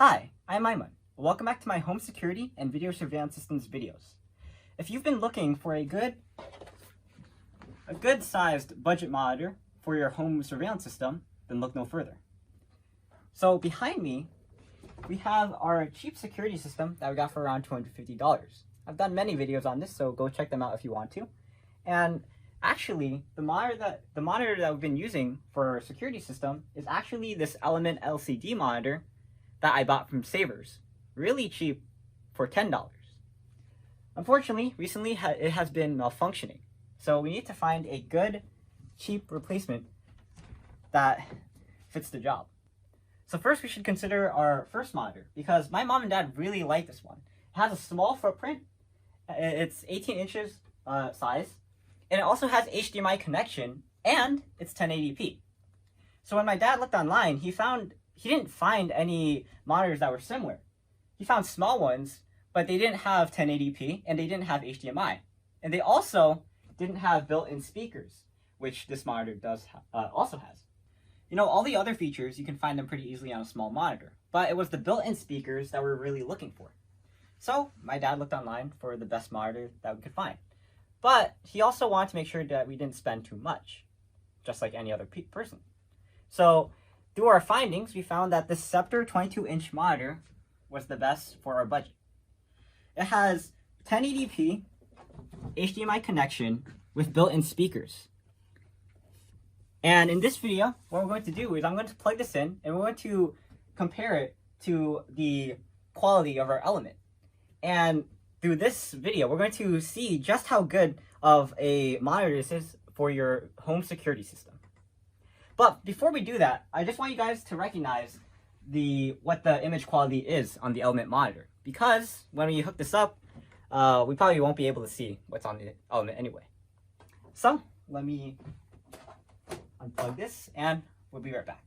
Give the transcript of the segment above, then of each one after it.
Hi, I'm Aiman. Welcome back to my home security and video surveillance systems videos. If you've been looking for a good sized budget monitor for your home surveillance system, then look no further. So behind me, we have our cheap security system that we got for around $250. I've done many videos on this, so go check them out if you want to. And actually, the monitor that we've been using for our security system is actually this Element LCD monitor that I bought from Savers, really cheap, for $10. Unfortunately, recently it has been malfunctioning, so we need to find a good, cheap replacement that fits the job. So first we should consider our first monitor, because my mom and dad really like this one. It has a small footprint, it's 18 inches size, and it also has HDMI connection, and it's 1080p. So when my dad looked online, he didn't find any monitors that were similar. He found small ones, but they didn't have 1080p and they didn't have HDMI. And they also didn't have built-in speakers, which this monitor also has. You know, all the other features, you can find them pretty easily on a small monitor, but it was the built-in speakers that we're really looking for. So my dad looked online for the best monitor that we could find. But he also wanted to make sure that we didn't spend too much, just like any other person. So through our findings, we found that this Sceptre 22-inch monitor was the best for our budget. It has 1080p, HDMI connection with built-in speakers. And in this video, what we're going to do is I'm going to plug this in and we're going to compare it to the quality of our Element. And through this video, we're going to see just how good of a monitor this is for your home security system. But before we do that, I just want you guys to recognize what the image quality is on the Element monitor. Because when we hook this up, we probably won't be able to see what's on the Element anyway. So let me unplug this and we'll be right back.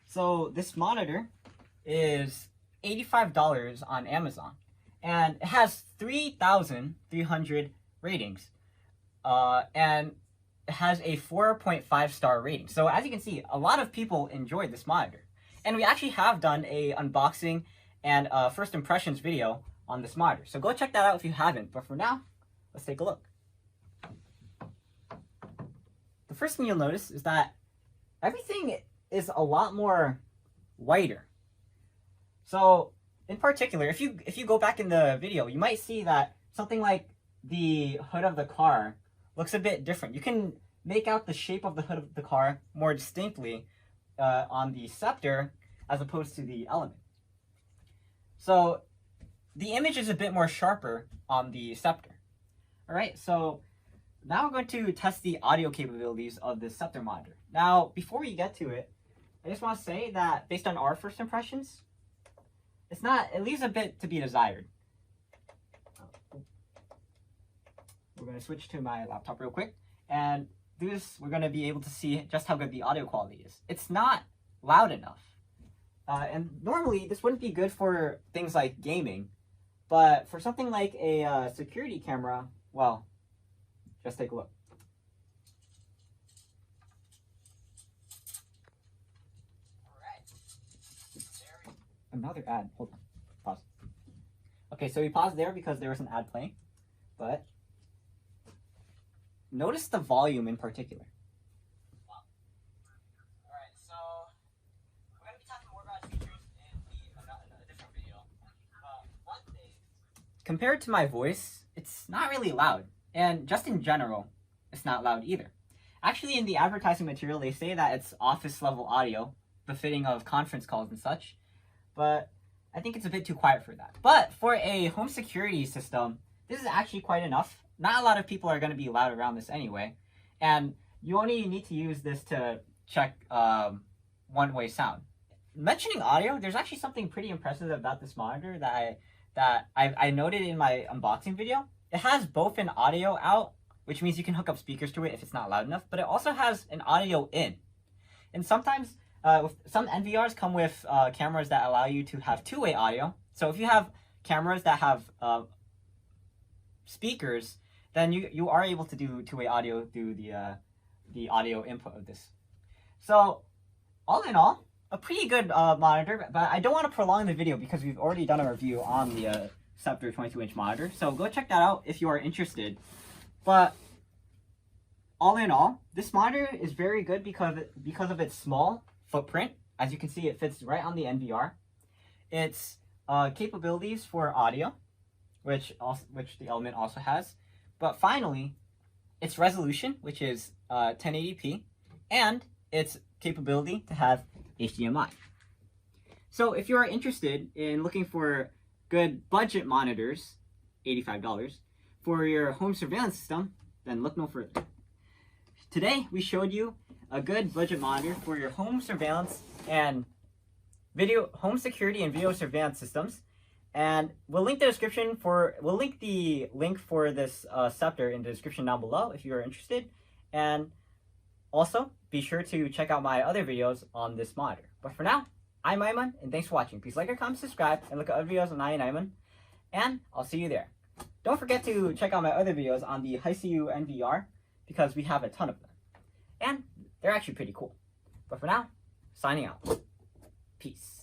So this monitor is $85 on Amazon. And it has 3,300 ratings, and it has a 4.5 star rating. So as you can see, a lot of people enjoyed this monitor. And we actually have done a unboxing and first impressions video on this monitor. So go check that out if you haven't. But for now, let's take a look. The first thing you'll notice is that everything is a lot more whiter. So in particular, if you go back in the video, you might see that something like the hood of the car looks a bit different. You can make out the shape of the hood of the car more distinctly on the Sceptre as opposed to the Element. So the image is a bit more sharper on the Sceptre. Alright, so now we're going to test the audio capabilities of the Sceptre monitor. Now, before we get to it, I just want to say that based on our first impressions, it leaves a bit to be desired. We're going to switch to my laptop real quick, and through this, we're going to be able to see just how good the audio quality is. It's not loud enough. And normally, this wouldn't be good for things like gaming, but for something like a security camera, well, just take a look. Another ad. Hold on. Pause. Okay, so we paused there because there was an ad playing, but notice the volume in particular. Wow. Alright, so we're going to be talking more about features in a different video. One thing, compared to my voice, it's not really loud, and just in general, it's not loud either. Actually, in the advertising material, they say that it's office-level audio, befitting of conference calls and such. But I think it's a bit too quiet for that. But for a home security system, this is actually quite enough. Not a lot of people are going to be loud around this anyway. And you only need to use this to check one-way sound. Mentioning audio, there's actually something pretty impressive about this monitor that I noted in my unboxing video. It has both an audio out, which means you can hook up speakers to it if it's not loud enough, but it also has an audio in. And sometimes some NVRs come with cameras that allow you to have two-way audio. So if you have cameras that have speakers, then you are able to do two-way audio through the audio input of this. So all in all, a pretty good monitor, but I don't want to prolong the video because we've already done a review on the Sceptre 22-inch monitor. So go check that out if you are interested. But all in all, this monitor is very good because of its small footprint. As you can see, it fits right on the NVR. Its capabilities for audio, which the Element also has. But finally, its resolution, which is 1080p, and its capability to have HDMI. So if you are interested in looking for good budget monitors, $85, for your home surveillance system, then look no further. Today, we showed you a good budget monitor for your home surveillance and home security and video surveillance systems. And we'll link the link for this Sceptre in the description down below if you are interested. And also, be sure to check out my other videos on this monitor. But for now, I'm Aiman, and thanks for watching. Please like, comment, subscribe, and look at other videos on EyeOnAiman. And I'll see you there. Don't forget to check out my other videos on the Hiseeu NVR, because we have a ton of them. And they're actually pretty cool. But for now, signing out. Peace.